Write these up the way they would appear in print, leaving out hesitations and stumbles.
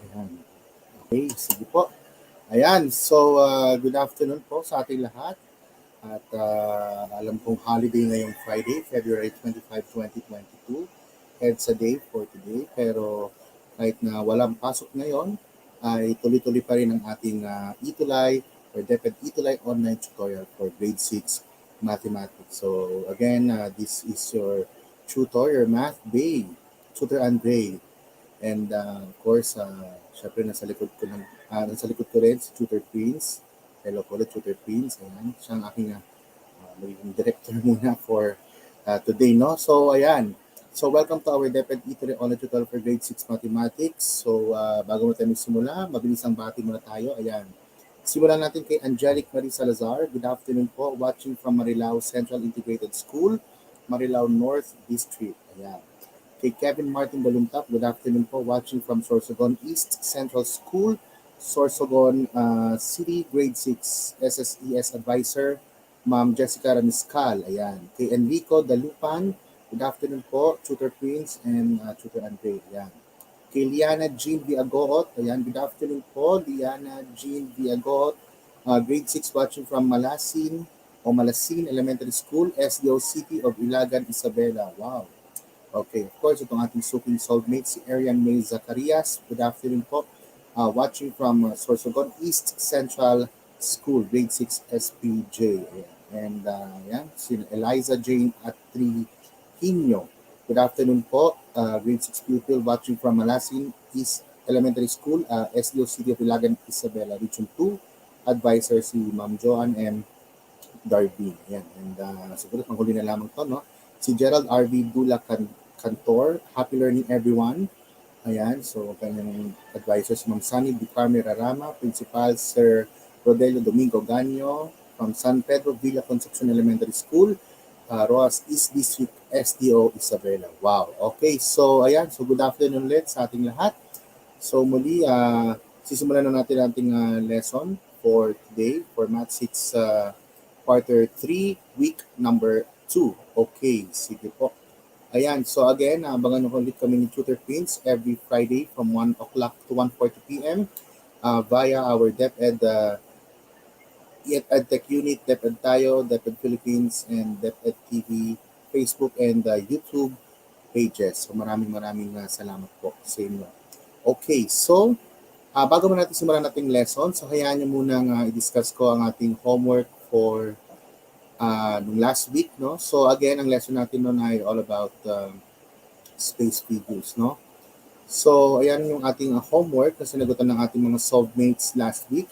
Ayan. Okay, sige po. Ayan, so good afternoon po sa ating lahat. At alam kong holiday ngayong Friday, February 25, 2022. Heads a day for today. Pero kahit na walang pasok ngayon, ay tuloy-tuloy pa rin ang ating Itulay or DepEd Itulay online tutorial for grade 6 mathematics. So again, this is your tutor, your math Bay, Tutor Andre. And of course, syempre nasa likod ko rin si Tutor Prince. Hello po ulit, Tutor Prince. Ayan, siya ang aking magiging director muna for today, no? So, ayan. So, welcome to our DepEd Itory Online Tutorial for Grade 6 Mathematics. So, bago mo tayo magsimula, mabilis ang bati muna tayo. Ayan. Simulan natin kay Angelic Marie Salazar. Good afternoon po. Watching from Marilao Central Integrated School, Marilao North District. Ayan. Kay Kevin Martin Baluntap, good afternoon po. Watching from Sorsogon East Central School, Sorsogon City, Grade 6, SSES Advisor, Ma'am Jessica Ramiscal. Ayan. Kay Enrico Dalupan, good afternoon po. Tutor Prince and Tutor Andre. Ayan. Kay Liana Jean Viagoot, ayan. Good afternoon po. Liana Jean Viagoot, Grade 6, watching from Malasin Elementary School, SDO City of Ilagan, Isabela. Wow. Okay, of course, itong ating suking soulmate, si Arian May Zacarias. Good afternoon po. Watching from Sorsogon East Central School, grade 6 SPJ. Ayan. And yan, si Eliza Jane Atrihino. Good afternoon po. Grade 6 pupil watching from Malasin East Elementary School, SDO City of Ilagan, Isabela, Region 2. Advisor si Ma'am Joanne M. Darby. Ayan. And siguro panghuli na lamang to, no? Si Gerald R.V. Dula Cantor. Happy learning, everyone. Ayan, so kanyang advisor si Ma'am Sunny Bicarme Rarama, Principal Sir Rodelio Domingo Ganyo from San Pedro Villa Concepcion Elementary School, Roas East District, SDO Isabela. Wow, okay, so ayan, so good afternoon ulit sa ating lahat. So muli, sisimulan na natin ang ating lesson for today for Math 6 Quarter 3, Week number 2. Okay, sige po. Ayan, so again, abangan nyo ulit kami ni Tutor Prince every Friday from 1 o'clock to 1:40 p.m. Via our DepEd EdTech Unit, DepEd Tayo, DepEd Philippines, and DepEd TV, Facebook, and YouTube pages. So maraming salamat po sa inyo. Okay, so bago mo natin simulan nating lesson, so hayaan nyo munang i-discuss ko ang ating homework for nung last week, no? So again, ang lesson natin noon ay all about space figures, no? So ayan yung ating homework na sinagutan ng ating mga solvemates last week.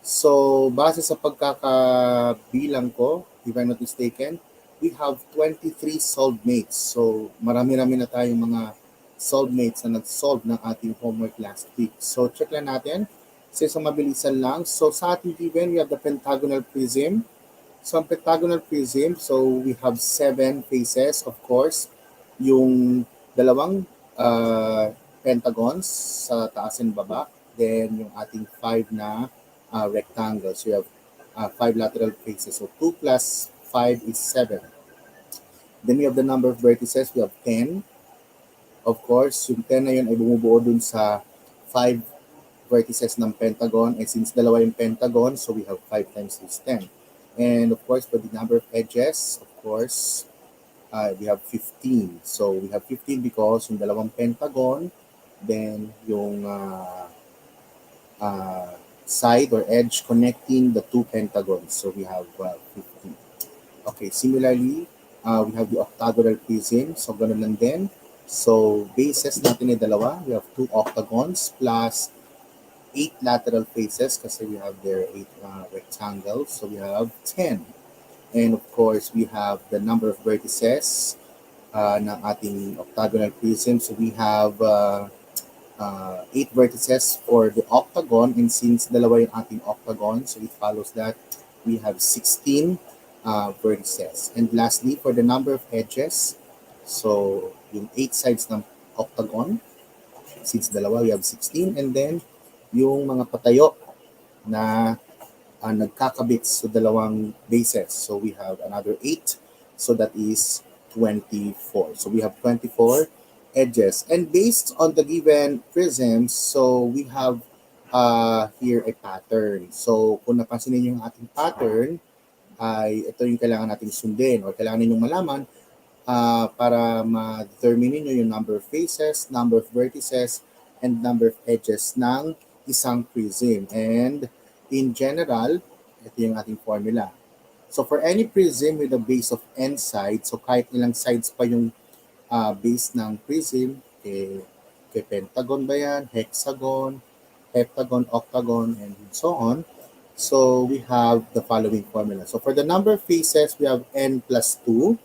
So base sa pagkakabilang ko, if I'm not mistaken, we have 23 solvemates. So marami-rami na tayong mga solvemates na nag-solve ng ating homework last week. So check lang natin. So mabilisan lang. So sa ating given, we have the pentagonal prism. So, ang pentagonal prism, so we have 7 faces, of course. Yung dalawang pentagons sa taas and baba. Then, yung ating 5 na rectangles. So, you have 5 lateral faces. So, 2 plus 5 is 7. Then, we have the number of vertices. We have 10. Of course, yung 10 na yun ay bumubuo dun sa 5 vertices ng pentagon. And since dalawa yung pentagon, so we have 5 times is 10. And of course, for the number of edges, of course, we have 15. So we have 15 because yung dalawang pentagon, then yung side or edge connecting the two pentagons. So we have 15. Okay, similarly, we have the octagonal prism. So ganun lang din. So bases natin ay dalawa. We have 2 octagons plus 8 lateral faces kasi we have there 8 rectangles. So we have 10. And of course, we have the number of vertices ng ating octagonal prism. So we have 8 vertices for the octagon. And since dalawa yung ating octagon, so it follows that we have 16 vertices. And lastly, for the number of edges, so yung 8 sides ng octagon, since dalawa, we have 16. And then, yung mga patayo na nagkakabit sa dalawang bases. So we have another 8. So that is 24. So we have 24 edges. And based on the given prisms, so we have here a pattern. So kung napansin niyo yung ating pattern, ay ito yung kailangan nating sundin or kailangan ninyong malaman para ma-determine niyo yung number of faces, number of vertices, and number of edges ng isang prism. And in general, ito yung ating formula. So for any prism with a base of n sides, so kahit ilang sides pa yung base ng prism, kay pentagon ba yan, hexagon, heptagon, octagon, and so on. So we have the following formula. So for the number of faces, we have n plus 2.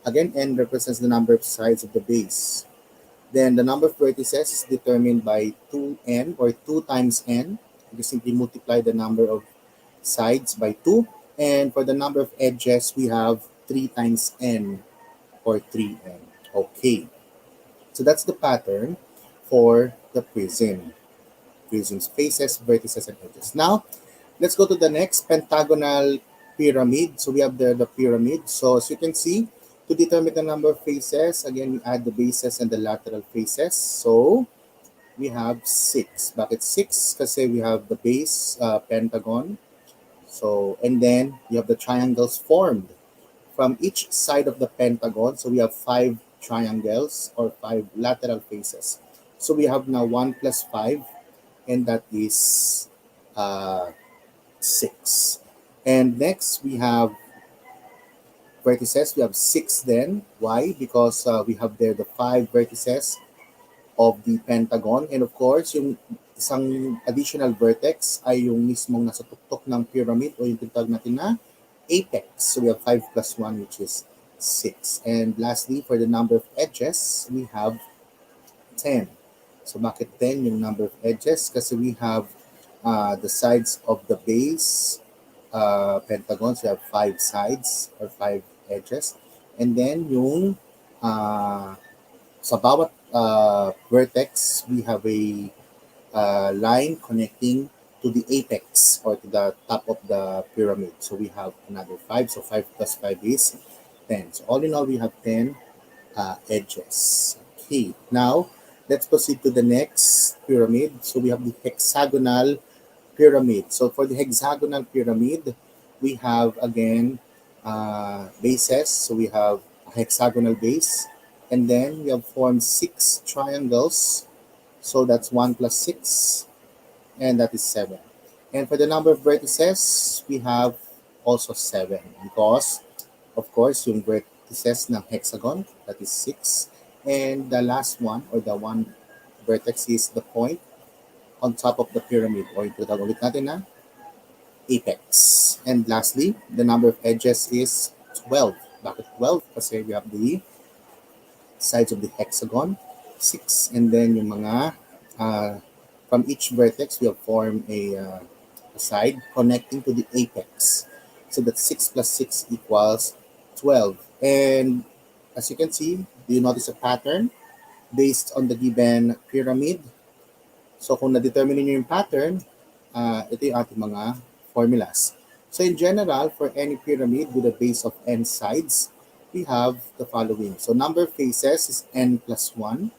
Again, n represents the number of sides of the base. Then the number of vertices is determined by 2n or 2 times n. You simply multiply the number of sides by 2. And for the number of edges, we have 3 times n or 3n. Okay. So that's the pattern for the prism. Prism's faces, vertices, and edges. Now, let's go to the next pentagonal pyramid. So we have the pyramid. So as you can see, to determine the number of faces, again, we add the bases and the lateral faces. So we have 6. Bakit 6? Kasi we have the base pentagon. So, and then you have the triangles formed from each side of the pentagon. So we have 5 triangles or 5 lateral faces. So we have now 1 plus 5, and that is 6. And next we have vertices. We have 6 then. Why? Because we have there the 5 vertices of the pentagon. And of course, yung isang additional vertex ay yung mismong nasa tuktok ng pyramid o yung tinatawag natin na apex. So we have 5 plus 1, which is 6. And lastly, for the number of edges, we have 10. So bakit 10 yung number of edges? Kasi we have the sides of the base pentagon. So we have 5 sides or 5 edges. And then yung sa bawat vertex, we have a line connecting to the apex or to the top of the pyramid. So we have another 5. So 5 plus 5 is 10. So all in all, we have 10 edges. Okay, now let's proceed to the next pyramid. So we have the hexagonal pyramid. So for the hexagonal pyramid, we have again bases. So we have a hexagonal base, and then we have formed 6 triangles. So that's 1 plus 6, and that is 7. And for the number of vertices, we have also 7 because, of course, yung vertices ng hexagon, that is 6. And the last one, or the one vertex, is the point on top of the pyramid, or ito tawag ulit natin na apex. And lastly, the number of edges is 12. Bakit 12? Kasi we have the sides of the hexagon, 6, and then yung mga from each vertex we have formed a side connecting to the apex. So that 6 plus 6 equals 12. And as you can see, do you notice a pattern based on the given pyramid? So kung na-determine niyo yung pattern, ito yung ating mga formulas. So in general, for any pyramid with a base of n sides, we have the following. So number of faces is n plus 1.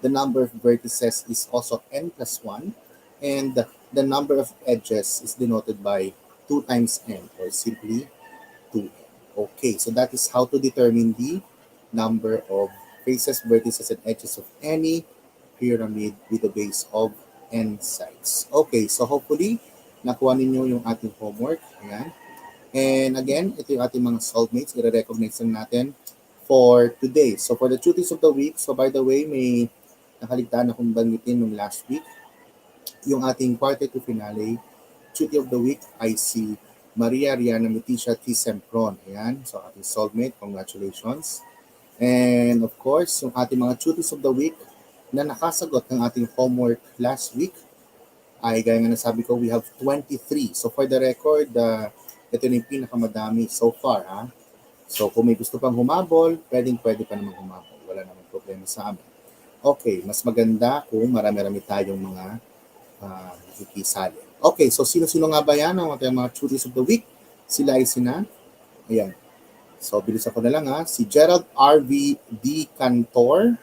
The number of vertices is also n plus 1. And the number of edges is denoted by 2 times n, or simply 2n. Okay, so that is how to determine the number of faces, vertices, and edges of any pyramid with a base of n sides. Okay, so hopefully, nakuha ninyo yung ating homework. Ayan. And again, ito yung ating mga solvemates. I-recognize natin for today. So for the duties of the week, so by the way, may nakaligtaan akong banggitin nung last week. Yung ating quarter to finale, duty of the week ay si Maria Riana Meticia T. Sempron. Ayan, so ating soulmate, congratulations. And of course, yung ating mga duties of the week na nakasagot ng ating homework last week ay gaya nga nasabi ko, we have 23. So for the record, ito na yung pinakamadami so far. So kung may gusto pang humabol, pwede pa namang humabol. Wala namang problema sa amin. Okay, mas maganda kung marami-rami tayong mga nakikisali. Okay, so sino-sino nga ba yan ang ating mga duties of the week? Sila ay sina, ayan. So bilis ako na lang si Gerald R.V. D. Cantor,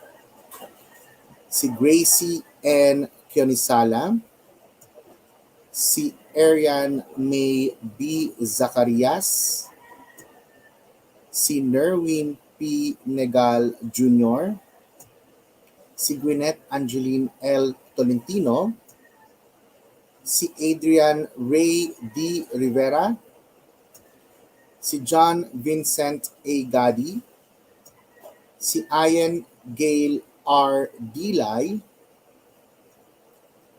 si Gracie N. Kionisala, si Arian May B. Zacarias, si Nerwin P. Negal Jr., si Gwyneth Angeline L. Tolentino, si Adrian Ray D. Rivera, si John Vincent A. Gadi, si Ian Gail R. Dilay,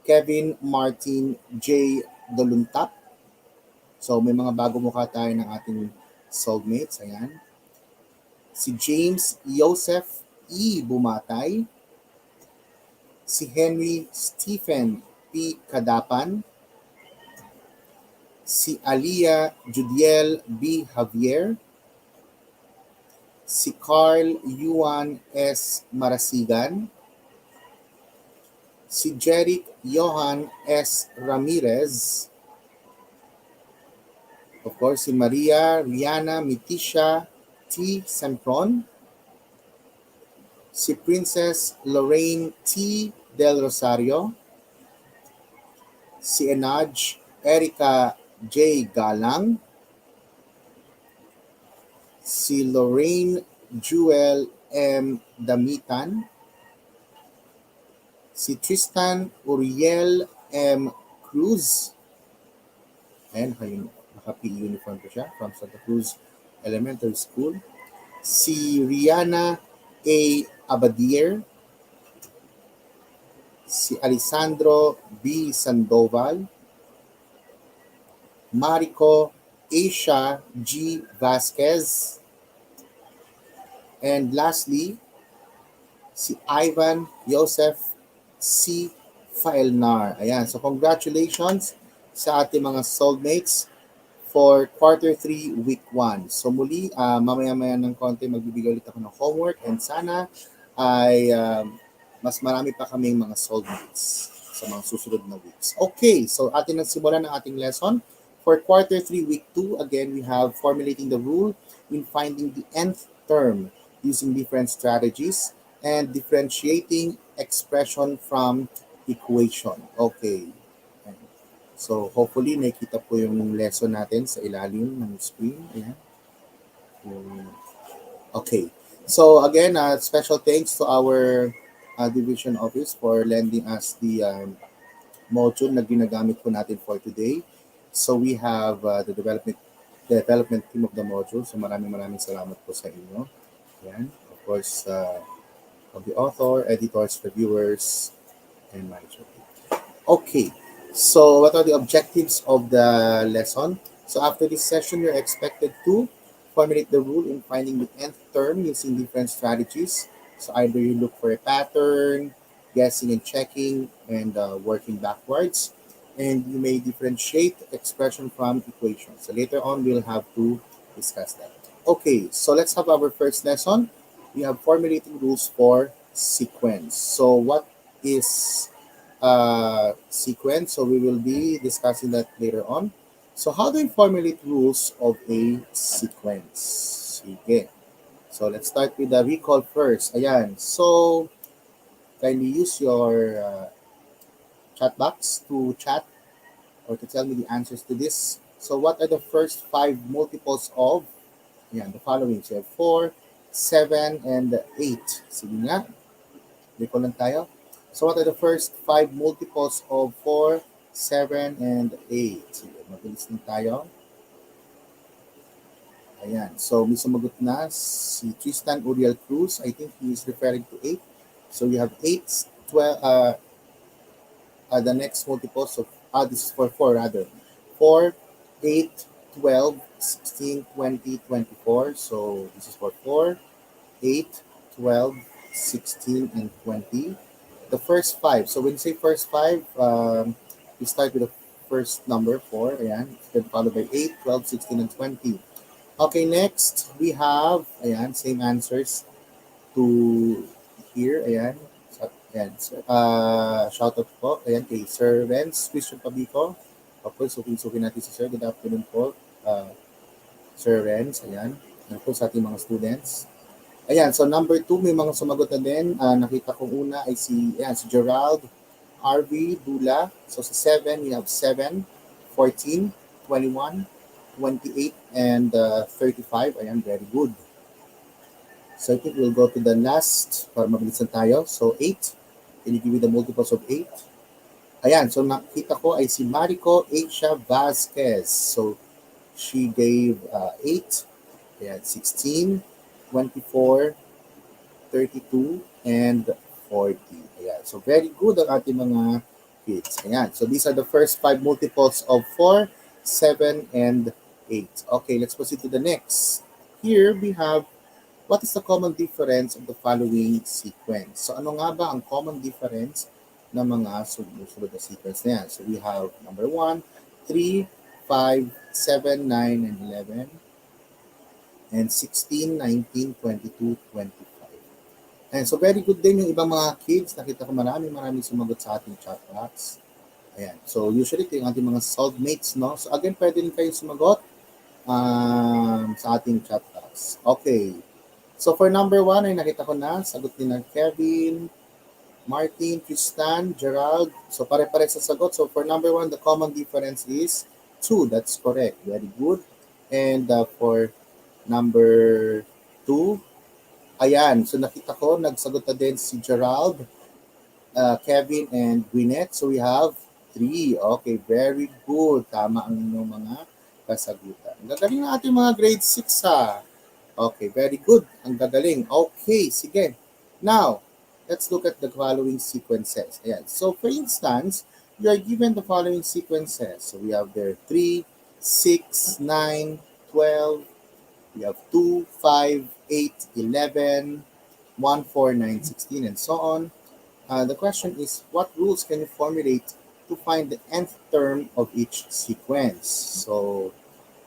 Kevin Martin J. Doluntap. So may mga bago mukha tayo ng ating soulmates. Ayan. Si James Joseph E. Bumatay, si Henry Stephen P. Kadapan, si Alia Judiel B. Javier, si Carl Yuan S. Marasigan, si Jeric Johan S. Ramirez, of course, si Maria Riana Mitisha T. Sempron, si Princess Lorraine T. Del Rosario, si Enaj Erica J. Galang, si Lorraine Jewel M. Damitan, si Tristan Uriel M. Cruz, ayan, naka-PE uniform ko siya, from Santa Cruz Elementary School, si Rihanna A. Abadier, si Alessandro B. Sandoval, Marico Asia G. Vasquez, and lastly, si Ivan Joseph C. Faelnar. Ayan, so congratulations sa ating mga soulmates for quarter 3, week 1. So muli, mamaya-maya ng konti magbibigay ulit ako ng homework and sana ay mas marami pa kaming mga soulmates sa mga susunod na weeks. Okay, so atin nagsimulan ng ating lesson. For quarter 3, week 2, again, we have formulating the rule in finding the nth term using different strategies and differentiating expression from equation. Okay. So, hopefully, nakita po yung lesson natin sa ilalim ng screen. Ayan. Okay. So, again, special thanks to our division office for lending us the module na ginagamit po natin for today. So, we have the development team of the module. So, maraming salamat po sa inyo. Ayan. Of course, of the author, editors, reviewers, and manager. Okay. So, what are the objectives of the lesson? So, after this session, you're expected to formulate the rule in finding the nth term using different strategies. So, either you look for a pattern, guessing and checking, and working backwards. And you may differentiate expression from equations. So, later on, we'll have to discuss that. Okay, so let's have our first lesson. We have formulating rules for sequence. So, what is sequence? So we will be discussing that later on. So how do you formulate rules of a sequence? Okay. So let's start with the recall first. Ayan. So kindly use your chat box to chat or to tell me the answers to this. So what are the first 5 multiples of the following? So 4, 7, and 8. Sige nga. Recall lang tayo. So what are the first 5 multiples of 4, 7, and 8? Sige, mabilis lang tayo. Ayan. So may sumagot na si Tristan Uriel Cruz. I think he is referring to 8. So you have 8, 12, the next multiples of, this is for 4 rather. 4, 8, 12, 16, 20, 24. So this is for 4, 8, 12, 16, and 20. The first 5. So when you say first 5, we start with the first number, 4. Ayan. Then followed by 8, 12, 16, and 20. Okay, next, we have, ayan, same answers to here. Ayan. Ayan. Shout out po. Ayan, kay Sir Renz Christian Pabico. Of course, sukin natin si Sir. Good afternoon po. Sir Renz. Ayan. And of course, sa ating mga students. Ayan, so number 2, may mga sumagot na din. Nakita ko una ay si Gerald RV Dula. So sa 7, we have 7, 14, 21, 28, and 35. Ayan, very good. So I think we'll go to the last para mabilisan tayo. So 8, can you give me the multiples of 8? Ayan, so nakita ko ay si Marico Asia Vasquez. So she gave 8, ayan, 16, 24, 32, and 40. Ayan. So, very good ang ating mga kids. Ayan. So, these are the first 5 multiples of 4, 7, and 8. Okay, let's proceed to the next. Here, we have what is the common difference of the following sequence? So, ano nga ba ang common difference ng mga sunod na sequence na yan? So, we have number 1, 3, 5, 7, 9, and 11, and 16, 19, 22, 25. And so very good din yung ibang mga kids. Nakita ko maraming sumagot sa ating chat box. Ayan. So usually ito yung ating mga soulmates, no? So again, pwede rin kayo sumagot sa ating chat box. Okay. So for number 1 ay nakita ko na, sagot ni na Kevin, Martin, Tristan, Gerald. So pare-pare sa sagot. So for number 1, the common difference is 2. That's correct. Very good. And for number 2, ayan, so nakita ko, nagsagot na din si Gerald, Kevin, and Gwyneth. So we have 3. Okay, very good. Tama ang inyong mga kasagutan. Ang gagaling na ating mga grade 6 ha. Okay, very good. Ang gagaling. Okay, sige. Now, let's look at the following sequences. Ayan. So for instance, you are given the following sequences. So we have there 3, 6, 9, 12, we have 2, 5, 8, 11, 1, 4, 9, 16, and so on. The question is, what rules can you formulate to find the nth term of each sequence? So,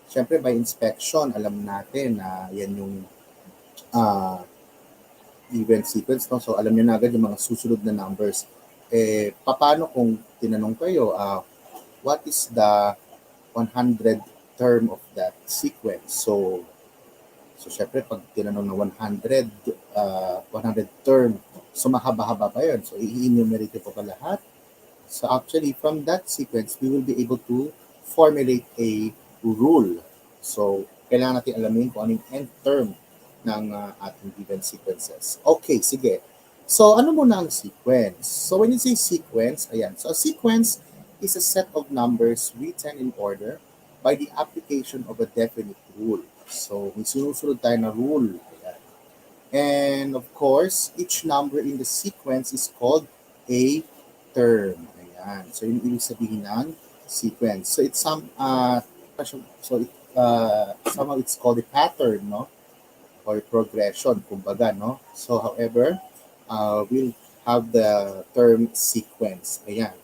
syempre by inspection, alam natin na yan yung event sequence. No? So, alam nyo na agad yung mga susunod na numbers. Paano kung tinanong kayo, what is the 100th term of that sequence? So syempre, pag tinanong na 100 term, so mahaba-haba pa yun. So, i-enumerate po pa lahat. So, actually, from that sequence, we will be able to formulate a rule. So, kailangan natin alamin kung ano yung nth term ng ating given sequences. Okay, sige. So, ano muna ang sequence? So, when you say sequence, ayan. So, a sequence is a set of numbers written in order by the application of a definite rule. So, may sinusunod tayo na rule. Ayan. And of course, each number in the sequence is called a term. Ayan. So, yung ibig sabihin ng sequence. So, it's somehow it's called a pattern, no? Or progression, kumbaga, no? So, however, we'll have the term sequence. Ayan.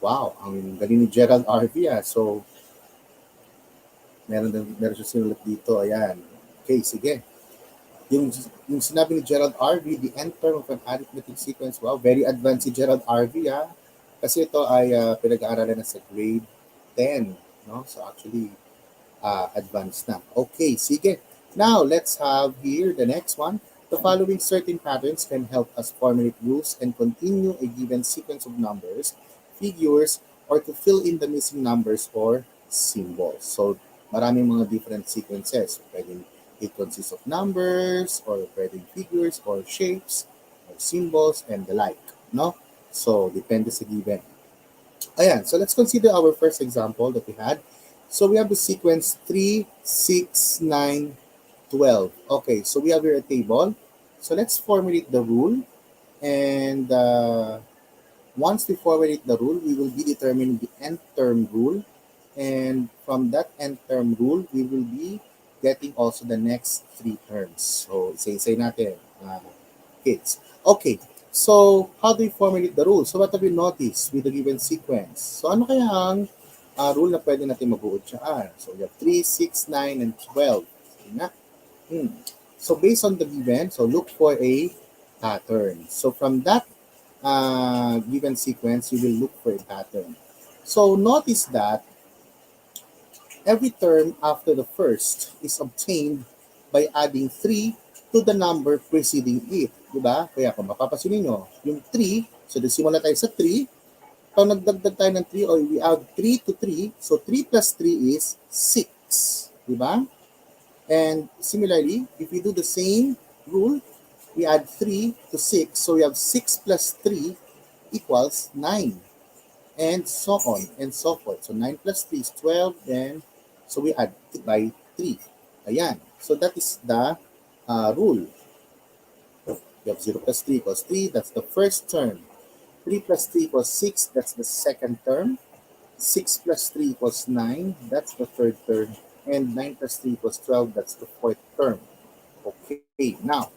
Wow, ang galing ni Gerald RV. So, meron siya sinulat dito. Ayan. Okay, sige. Yung sinabi ni Gerald RV, the nth term of an arithmetic sequence. Wow, very advanced si Gerald RV, ha? Kasi ito ay pinag-aaralan na sa grade 10. No? So actually, advanced na. Okay, sige. Now, let's have here the next one. The following certain patterns can help us formulate rules and continue a given sequence of numbers, figures, or to fill in the missing numbers or symbols. So, maraming mga different sequences. Pwedeng it consists of numbers, or pwedeng figures, or shapes, or symbols, and the like. No? So, depende sa given. Ayan, so let's consider our first example that we had. So, we have the sequence 3, 6, 9, 12. Okay, so we have here a table. So, let's formulate the rule. And once we formulate the rule, we will be determining the nth term rule. And from that nth term rule, we will be getting also the next 3 terms. So, say natin, kids. Okay, so how do we formulate the rule? So, what have you noticed with the given sequence? So, ano kaya ang rule na pwede natin mabuod siya? So, we have 3, 6, 9, and 12. Sige na. So, based on the given, so look for a pattern. So, from that given sequence, you will look for a pattern. So, notice that every term after the first is obtained by adding 3 to the number preceding it. Diba? Kaya kung mapapansin nyo, yung 3, so simula tayo sa 3, pag nagdagdag tayo ng 3 or we add 3 to 3, so 3 plus 3 is 6. Diba? And similarly, if we do the same rule, we add 3 to 6, so we have 6 plus 3 equals 9. And so on and so forth. So 9 plus 3 is 12, then so we add by 3. Ayan. So that is the rule. You have 0 plus 3 equals 3, that's the first term. 3 plus 3 equals 6, that's the second term. 6 plus 3 equals 9, that's the third term. And 9 plus 3 equals 12, that's the fourth term. Okay, now,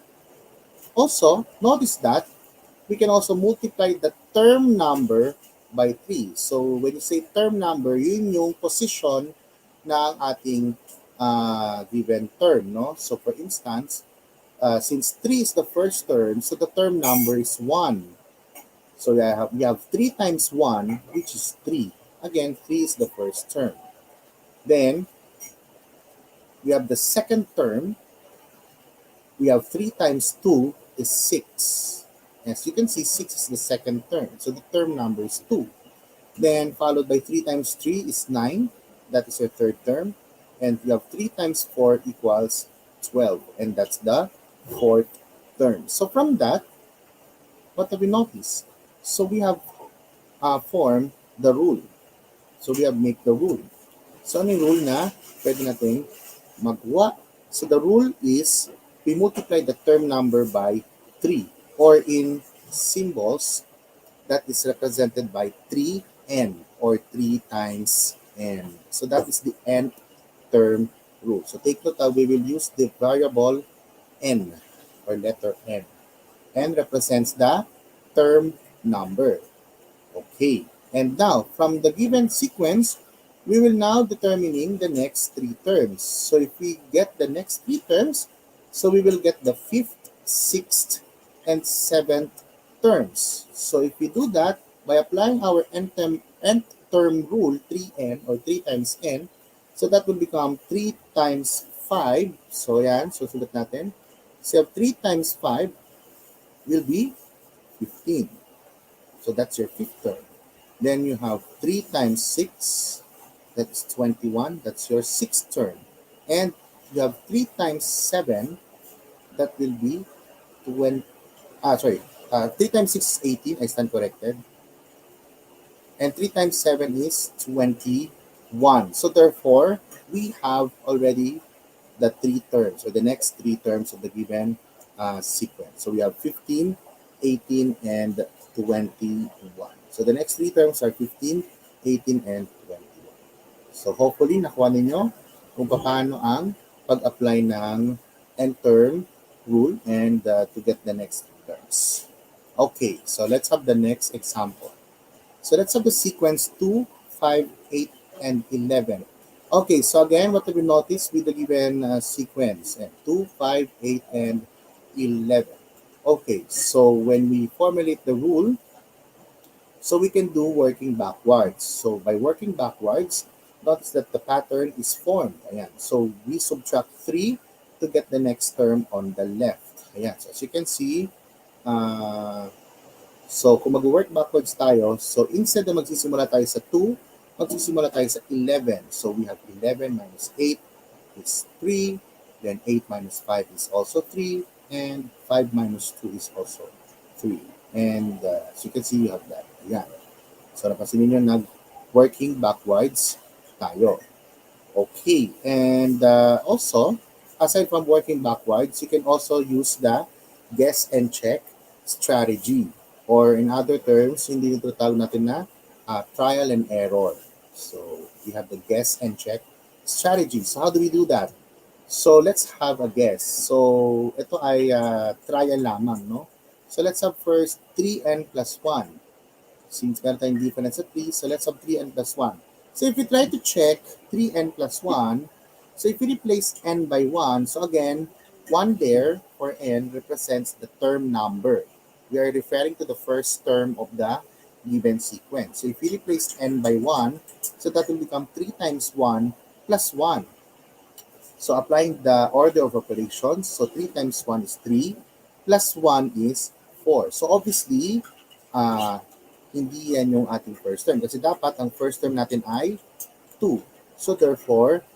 also, notice that we can also multiply the term number by 3. So, when you say term number, yun yung position ng ating given term, no? So, for instance, since 3 is the first term, so the term number is 1. So, we have 3 times 1, which is 3. Again, 3 is the first term. Then, we have the second term. We have 3 times 2 is 6. As you can see, 6 is the second term. So the term number is 2. Then followed by 3 times 3 is 9. That is your third term. And we have 3 times 4 equals 12. And that's the fourth term. So from that, what have we noticed? So we have formed the rule. So we have make the rule. So ano yung rule na pwede natin magawa? So the rule is we multiply the term number by 3, or in symbols that is represented by 3n, or 3 times n. So that is the nth term rule. So take note, we will use the variable n, or letter n. N represents the term number. Okay, and now from the given sequence, we will now determining the next 3 terms. So if we get the next 3 terms, so we will get the 5th, 6th, and 7th terms. So if we do that, by applying our nth term rule, 3n, or 3 times n, so that will become 3 times 5. So yan, so sulat natin. So 3 times 5 will be 15. So that's your 5th term. Then you have 3 times 6, that's 21, that's your 6th term. And you have 3 times 7, that will be 3 times 6 is 18, I stand corrected. And 3 times 7 is 21. So therefore, we have already the 3 terms, or the next 3 terms of the given sequence. So we have 15, 18, and 21. So the next 3 terms are 15, 18, and 21. So hopefully, nakuha ninyo kung paano ang pag-apply ng n-term rule and to get the next terms. Okay, so let's have the next example. So let's have the sequence 2, 5, 8, and 11. Okay, so again, what have you noticed with the given sequence? 2, 5, 8, and 11. Okay, so when we formulate the rule, so we can do working backwards. So by working backwards, notice that the pattern is formed. Ayan. So we subtract 3 to get the next term on the left. Ayan. So as you can see, so kung mag-work backwards tayo, so instead na magsisimula tayo sa 2, magsisimula tayo sa 11. So we have 11 minus 8 is 3, then 8 minus 5 is also 3, and 5 minus 2 is also 3. And as you can see, you have that. Ayan. So napansin ninyo, nag-working backwards tayo. Okay, and also, aside from working backwards, you can also use the guess and check strategy. Or in other terms, hindi nito tawag natin na trial and error. So we have the guess and check strategy. So how do we do that? So let's have a guess. So ito ay trial lamang, no? So let's have first 3n plus 1. Since meron tayong difference sa 3, so let's have 3n plus 1. So if we try to check 3n plus 1, so if we replace n by 1, so again, 1 there for n represents the term number. We are referring to the first term of the given sequence. So if we replace n by 1, so that will become 3 times 1 plus 1. So applying the order of operations, so 3 times 1 is 3, plus 1 is 4. So obviously, uh, hindi yan yung ating first term. Kasi dapat ang first term natin ay 2. So therefore,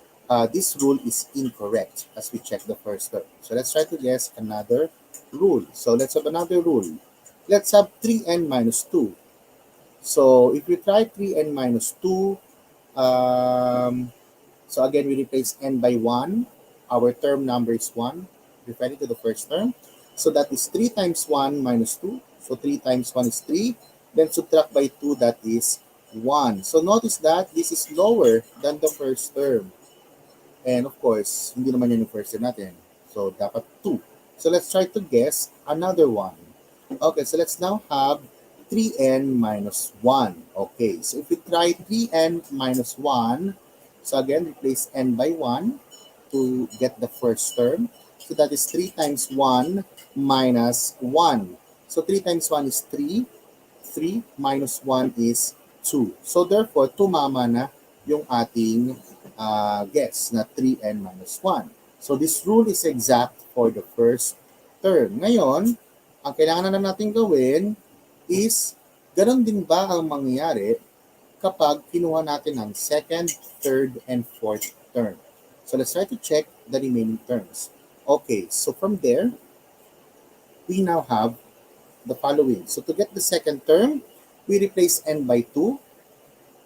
this rule is incorrect as we check the first term. So let's try to guess another rule. So let's have another rule. Let's have 3n minus 2. So if we try 3n minus 2, so again, we replace n by 1. Our term number is 1, referring to the first term. So that is 3 times 1 minus 2. So 3 times 1 is 3. Then subtract by 2, that is 1. So notice that this is lower than the first term. And of course, hindi naman yun yung first term natin. So dapat 2. So let's try to guess another one. Okay, so let's now have 3n minus 1. Okay, so if we try 3n minus 1, so again, replace n by 1 to get the first term. So that is 3 times 1 minus 1. So 3 times 1 is 3. 3 minus 1 is 2. So therefore, tumama na yung ating guess na 3n minus 1. So this rule is exact for the first term. Ngayon, ang kailangan na natin gawin is, ganun din ba ang mangyayari kapag kinuha natin ang second, third, and fourth term? So let's try to check the remaining terms. Okay, so from there, we now have the following. So to get the second term, we replace n by 2.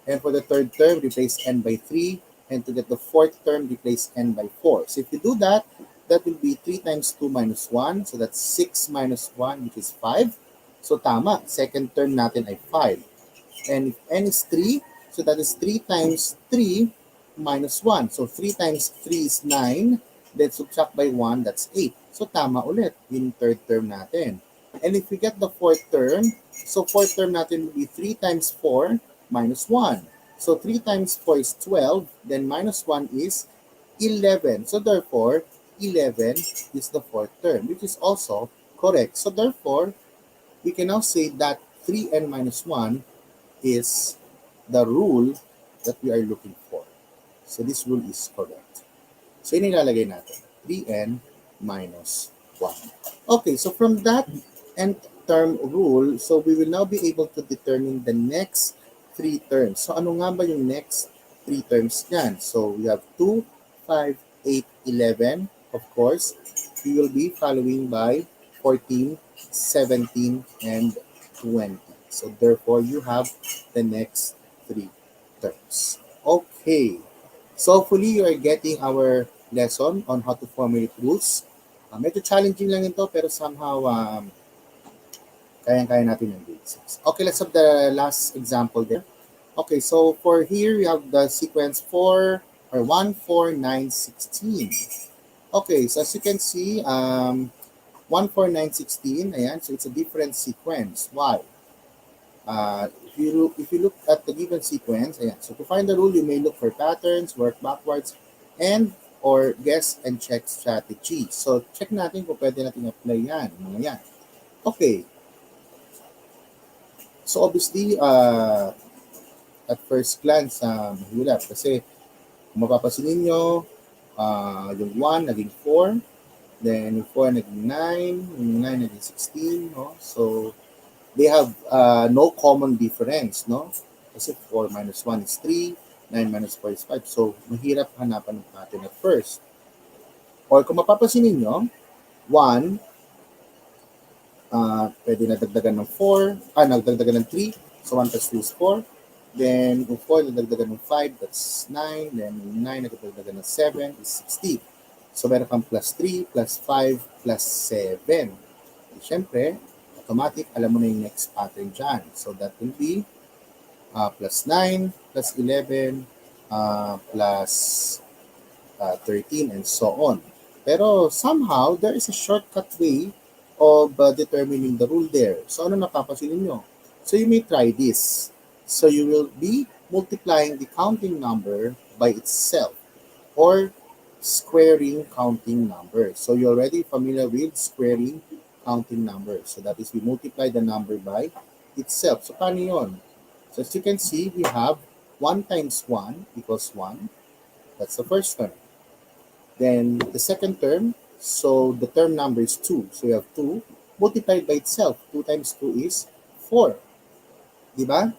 And for the third term, replace n by 3. And to get the fourth term, replace n by 4. So if you do that, that will be 3 times 2 minus 1. So that's 6 minus 1, which is 5. So tama, second term natin ay 5. And if n is 3, so that is 3 times 3 minus 1. So 3 times 3 is 9. Then subtract by 1, that's 8. So tama ulit, yung third term natin. And if we get the fourth term, so fourth term natin will be 3 times 4 minus 1. So 3 times 4 is 12, then minus 1 is 11. So therefore, 11 is the fourth term, which is also correct. So therefore, we can now say that 3n minus 1 is the rule that we are looking for. So this rule is correct. So yun ilalagay natin, 3n minus 1. Okay, so from that nth term rule, so we will now be able to determine the next 3 terms. So ano nga ba yung next 3 terms niyan? So we have 2, 5, 8, 11. Of course, we will be following by 14, 17, and 20. So therefore, you have the next 3 terms. Okay. So hopefully, you are getting our lesson on how to formulate rules. Medyo challenging lang ito, pero somehow, kayang-kaya natin yung grade 6. Okay, let's have the last example there. Okay, so for here, we have the sequence 4, or 1, 4, 9, 16. Okay, so as you can see, 1, 4, 9, 16, ayan, so it's a different sequence. Why? If you look at the given sequence, ayan, so to find the rule, you may look for patterns, work backwards, and or guess and check strategy. So check natin kung pwede natin apply yan. Mga yan. Okay. So obviously, at first glance, mahirap kasi kung mapapansin ninyo, yung 1 naging 4, then yung 4 naging 9, yung 9 naging 16, no? So they have no common difference, no? Kasi 4 minus 1 is 3, 9 minus 4 is 5. So mahirap hanapan ng pattern at first. Or kung mapapansin ninyo, 1, pwede na dagdagan ng 4, nagdagdagan ng 3, so 1 plus 2 is 4. Then, yung 4, nagdagdagan ng 5, that's 9. Then, yung 9, nagdagdagan ng 7, is 16. So, meron kang plus 3, plus 5, plus 7. And, syempre, automatic, alam mo na yung next pattern dyan. So, that will be plus 9, plus 11, plus 13, and so on. Pero, somehow, there is a shortcut way of determining the rule there. So, ano napapansin niyo? So, you may try this. So you will be multiplying the counting number by itself or squaring counting numbers. So you're already familiar with squaring counting numbers. So that is, we multiply the number by itself. So paano yun? So as you can see, we have 1 times 1 equals 1. That's the first term. Then the second term, so the term number is 2. So you have 2 multiplied by itself. 2 times 2 is 4. Diba?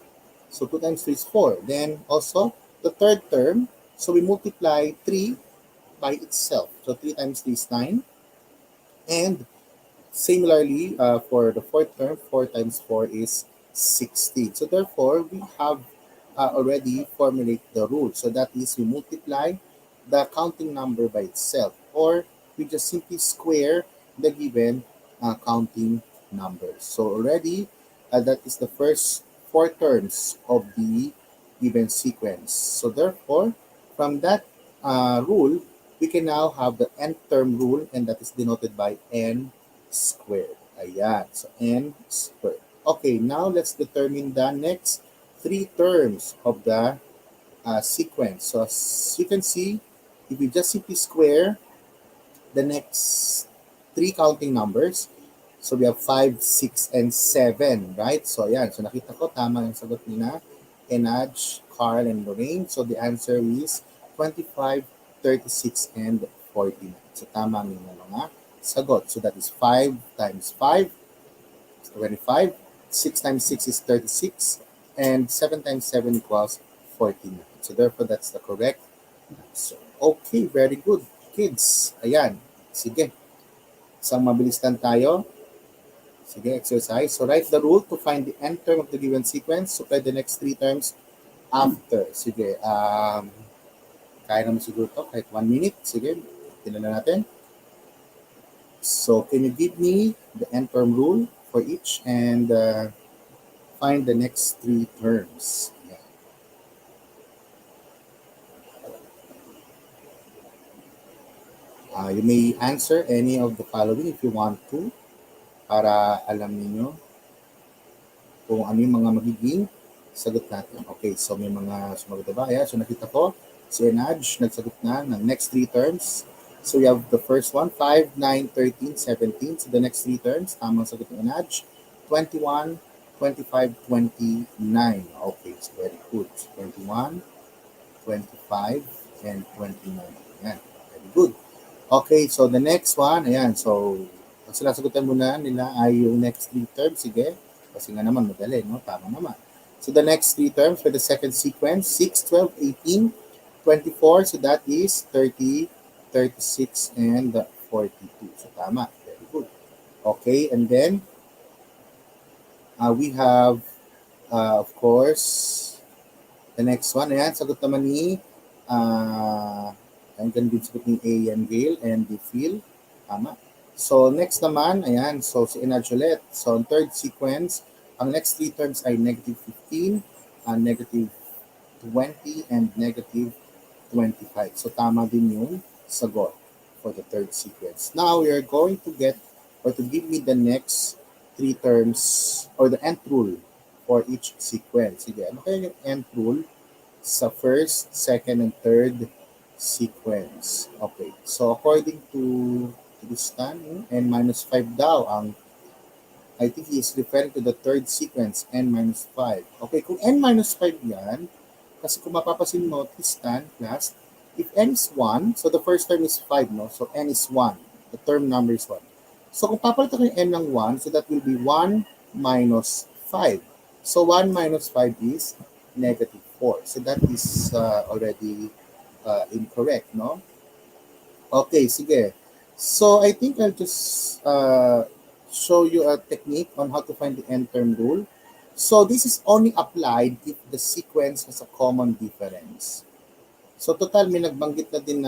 So 2 times 2 is 4. Then also the third term, so we multiply 3 by itself. So 3 times 3 is 9. And similarly, for the fourth term, 4 times 4 is 16. So therefore, we have already formulate the rule. So that is we multiply the counting number by itself, or we just simply square the given counting numbers. So already, that is the first four terms of the given sequence. So therefore, from that rule, we can now have the nth term rule, and that is denoted by n squared. Ayan. So n squared. Okay, now let's determine the next three terms of the sequence. So as you can see, if we just simply square the next three counting numbers, so we have 5, 6, and 7, right? So ayan. So nakita ko, tama yung sagot nila. Enaj, Carl, and Lorraine. So the answer is 25, 36, and 49. So tama ang inyong mga sagot. So that is 5 times 5 is 25, 6 times 6 is 36, and 7 times 7 equals 49. So therefore, that's the correct answer. Okay, very good. Kids, ayan. Sige, isang mabilis lang tayo. Sige, exercise. So write the rule to find the nth term of the given sequence. Supply the next three terms after. Sige, kaya naman siguro to kahit 1 minute. Sige, tinan na natin. So can you give me the nth term rule for each and find the next three terms? Yeah. You may answer any of the following if you want to, para alam niyo kung ano yung mga magiging sagot natin. Okay, so may mga sumagot ba? Ayan, so nakita ko, si Enaj nagsagot na ng next three terms. So we have the first one, 5, 9, 13, 17. So the next three terms, tamang sagot ng Enaj, 21, 25, 29. Okay, so very good. So 21, 25, and 29. Ayan, very good. Okay, so the next one, ayan, so ang sinasagutan muna nila ay yung next three terms. Sige, kasi nga naman madali, no? Tama naman. So the next three terms for the second sequence, 6, 12, 18, 24. So that is 30, 36, and 42. So tama, very good. Okay, and then we have, of course, the next one. Ayan, sagot naman ni ang ganda din sagot ni A and Gail and the Phil. Tama. So next naman, ayan, so si Enaj ulit. So ang third sequence, ang next three terms ay negative 15, negative 20, and negative 25. So tama din yung sagot for the third sequence. Now we are going to get or to give me the next three terms or the nth rule for each sequence. Sige, ano kaya yung nth rule sa first, second, and third sequence? Okay, so according to Tristan, n minus 5 daw ang, I think he is referring to the third sequence, n minus 5. Okay, kung n minus 5 yan, kasi kung mapapasin mo, Tristan, class, if n is 1, so the first term is 5, no? So n is 1. The term number is 1. So kung papalitan ko yung n ng 1, so that will be 1 minus 5. So 1 minus 5 is negative 4. So that is already incorrect, no? Okay, sige. So I think I'll just show you a technique on how to find the nth term rule. So this is only applied if the sequence has a common difference. So total may nagbanggit na din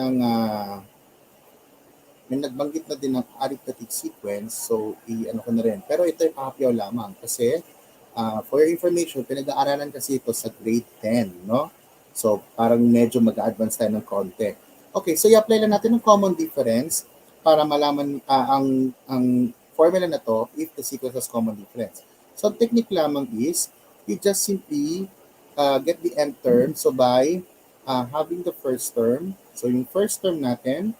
ng arithmetic sequence. So i-ano ko na rin. Pero ito ay pakapyaw lamang kasi for your information, pinag-aaralan kasi ito sa grade 10, no? So parang medyo mag-advance tayo ng konti. Okay, so i-apply lang natin ng common difference para malaman ang formula na to if the sequence has common difference. So technique lamang is you just simply get the nth term. So by having the first term, so yung first term natin,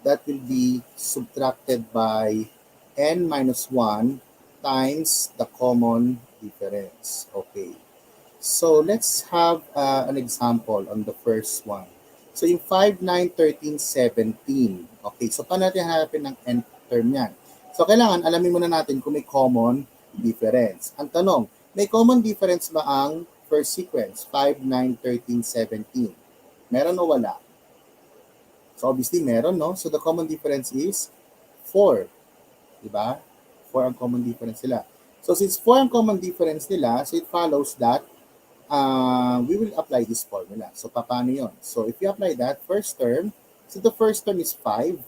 that will be subtracted by n minus 1 times the common difference. Okay. So let's have an example on the first one. So yung 5, 9, 13, 17. Okay, so paano natin hanapin ng nth term yan? So kailangan alamin muna natin kung may common difference. Ang tanong, may common difference ba ang first sequence? 5, 9, 13, 17. Meron o wala? So obviously meron, no? So the common difference is 4. Diba? 4 ang common difference nila. So since 4 ang common difference nila, so it follows that we will apply this formula. So paano yun? So if you apply that, first term, so the first term is 5.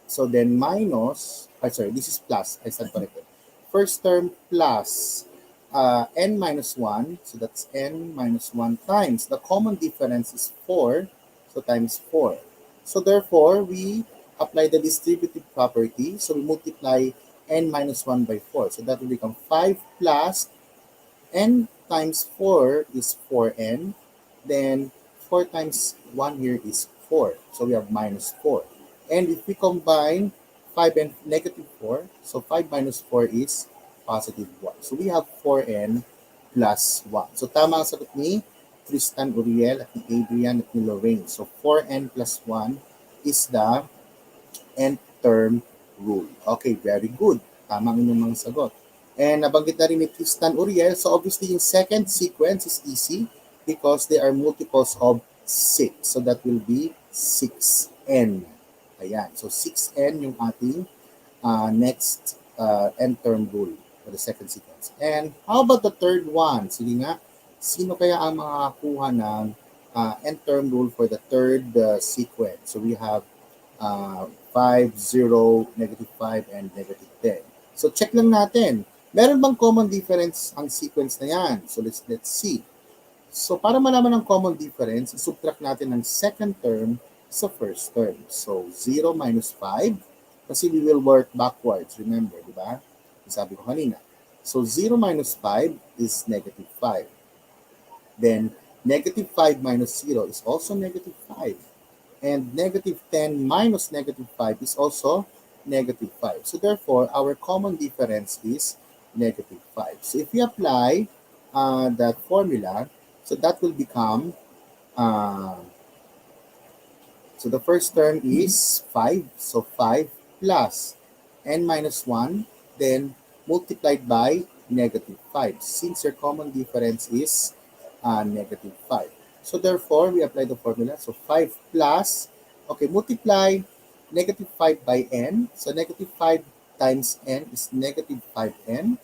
So then minus, this is plus, I stand corrected. First term plus n minus 1, so that's n minus 1 times, the common difference is 4, so times 4. So therefore, we apply the distributive property, so we multiply n minus 1 by 4. So that will become 5 plus n times 4 is 4n, then 4 times 1 here is 4, so we have minus 4. And if we combine 5 and negative 4, so 5 minus 4 is positive 1. So we have 4n plus 1. So tama ang sagot ni Tristan Uriel at ni Adrian at ni Lorraine. So 4n plus 1 is the nth term rule. Okay, very good. Tama ang inyong mga sagot. And nabanggit na rin ni Tristan Uriel, so obviously yung second sequence is easy because they are multiples of 6. So that will be 6n. Ayan. So 6n yung ating next nth term rule for the second sequence. And how about the third one? Sige nga, sino kaya ang makakakuha ng nth term rule for the third sequence? So we have 5, 0, negative 5, and negative 10. So check lang natin. Meron bang common difference ang sequence na yan? So let's see. So para malaman ang common difference, subtract natin ang second term sa first term. So 0 minus 5, kasi we will work backwards, remember, di ba? Sabi ko kanina. So 0 minus 5 is negative 5. Then negative 5 minus 0 is also negative 5. And negative 10 minus negative 5 is also negative 5. So therefore, our common difference is negative 5. So if we apply that formula, so that will become, so the first term is 5. So 5 plus n minus 1, then multiplied by negative 5. Since your common difference is negative 5. So therefore, we apply the formula. So 5 plus, okay, multiply negative 5 by n. So negative 5 times n is negative 5n.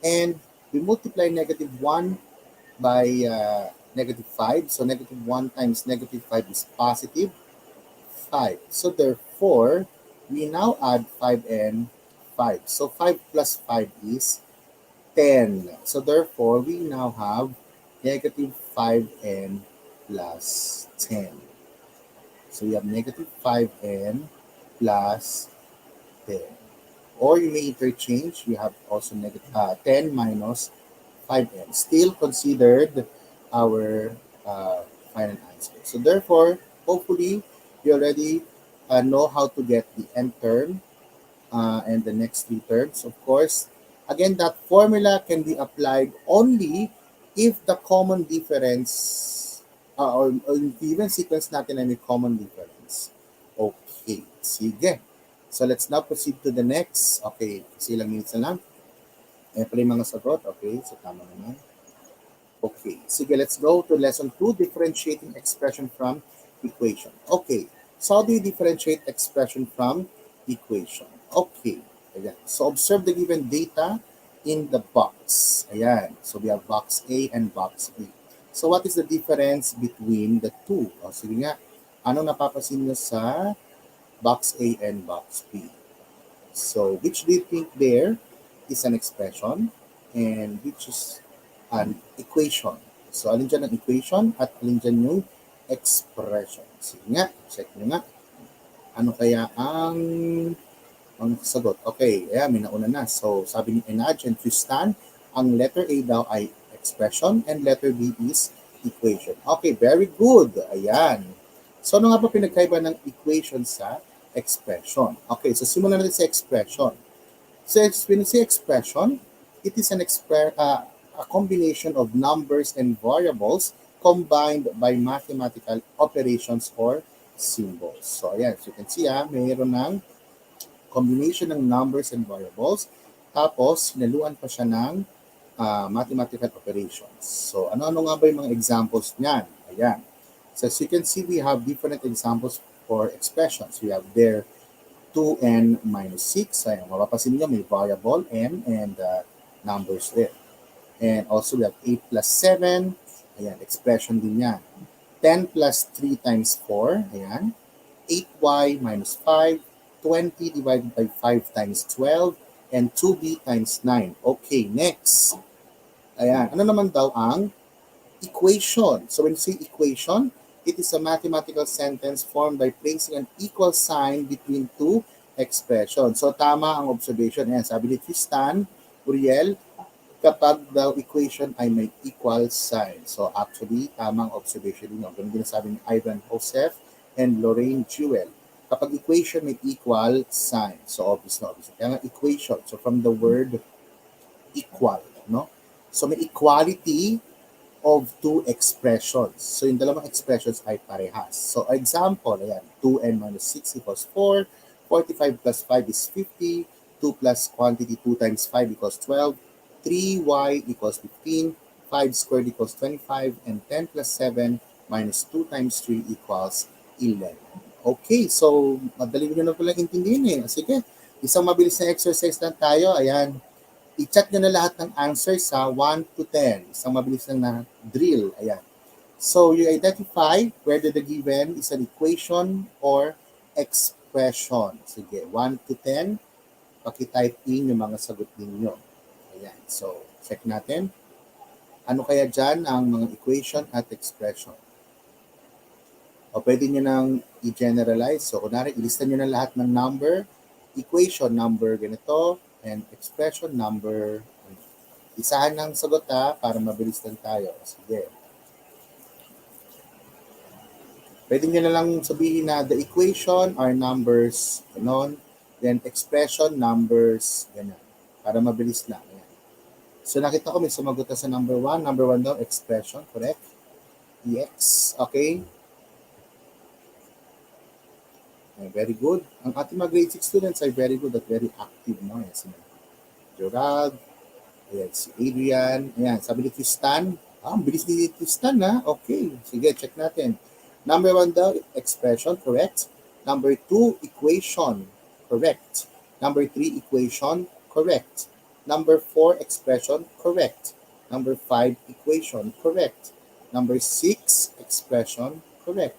And we multiply negative 1 by negative 5. So negative 1 times negative 5 is positive 5. So therefore, we now add 5n, 5. So 5 plus 5 is 10. So therefore, we now have negative 5n plus 10. So we have negative 5n plus 10. Or you may interchange, we have also negative 10 minus 5n. Still considered our final answer. So therefore, hopefully, you already know how to get the nth term and the next three terms. Of course, again, that formula can be applied only if the common difference or even sequence natin ay may common difference. Okay, sige. So let's now proceed to the next. Okay, kasi ilang minutes na lang. Pala yung mga sagot. Okay, so tama naman. Okay, sige, let's go to lesson 2, differentiating expression from equation. Okay, so how do you differentiate expression from equation? Okay, ayan. So observe the given data in the box. Ayan, so we have box A and box B. So what is the difference between the two? O sige nga, anong napapansin nyo sa box A and box B? So which do you think there is an expression and which is an equation? So alin dyan ang equation at alin dyan yung expression? Sige nga, check nyo nga. Ano kaya ang sagot? Okay, ayan, may nauna na. So sabi ni Enaj and Tristan, ang letter A daw ay expression and letter B is equation. Okay, very good. Ayan. So ano nga pa pinagkaiba ng equation sa expression? Okay, so simulan natin sa expression. So when you say expression, it is a combination of numbers and variables combined by mathematical operations or symbols. So, ayan. So, you can see, mayroon ng combination ng numbers and variables. Tapos, sinaluan pa siya ng mathematical operations. So, ano-ano nga ba yung mga examples niyan? Ayan. So, as you can see, we have different examples for expressions. We have there 2n minus 6. Ayan, mapapasin niyo may variable n and numbers there. And also, we have 8 plus 7. Ayan, expression din yan. 10 plus 3 times 4. Ayan. 8y minus 5. 20 divided by 5 times 12. And 2b times 9. Okay, next. Ayan, ano naman daw ang equation? So when you say equation, it is a mathematical sentence formed by placing an equal sign between two expressions. So tama ang observation. Ayan, sabi ni Tristan, Uriel, kapag the equation ay may equal sign. So actually, tamang observation din. Ganun din sabi ni Ivan Joseph and Lorraine Jewel. Kapag equation may equal sign. So obvious na obvious. Kaya nga equation. So from the word equal, no? So may equality of two expressions. So yung dalawang expressions ay parehas. So example, ayan, 2n minus 6 equals 4, 45 plus 5 is 50, 2 plus quantity 2 times 5 equals 12, 3y equals 15, 5 squared equals 25, and 10 plus 7 minus 2 times 3 equals 11. Okay, so madali nyo na pala intindihin eh. Sige, isang mabilis na exercise lang tayo. Ayan, i-chat nyo na lahat ng answer sa 1 to 10. Isang mabilis lang na drill. Ayan. So, you identify whether the given is an equation or expression. Sige, 1 to 10. Paki-type in yung mga sagot ninyo. Ayan. So, check natin. Ano kaya dyan ang mga equation at expression? O pwede nyo nang i-generalize. So, kunwari, ilista nyo na lahat ng number, equation number ganito, and expression number. Isahan ng sagot para mabilis lang tayo. Sige. Pwede nyo na lang sabihin na the equation are numbers, ganon. Then expression numbers, ganon. Para mabilis lang. Ayan. So nakita ko may sumagot sa number 1. Number 1 daw, expression, correct? EX, okay? Very good. Ang ating mga grade 6 students ay very good at very active. No? Ayan, si Gerald, ayan, si Adrian, ayan, sabi ni Tristan, ang bilis ni Tristan okay, sige, check natin. Number 1 daw, expression, correct. Number 2, equation, correct. Number 3, equation, correct. Number 4, expression, correct. Number 5, equation, correct. Number 6, expression, correct.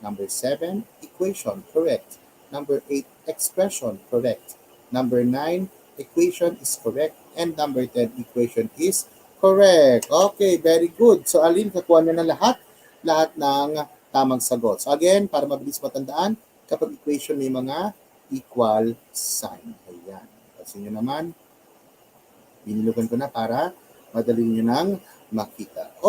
Number 7, equation, correct. Number 8, expression, correct. Number 9, equation is correct. And number 10, equation is correct. Okay, very good. So, Alin, kakuha na lahat ng tamang sagot. So, again, para mabilis matandaan, kapag equation may mga equal sign. Ayan. Kasi nyo naman, binilugan ko na para madali nyo nang makita.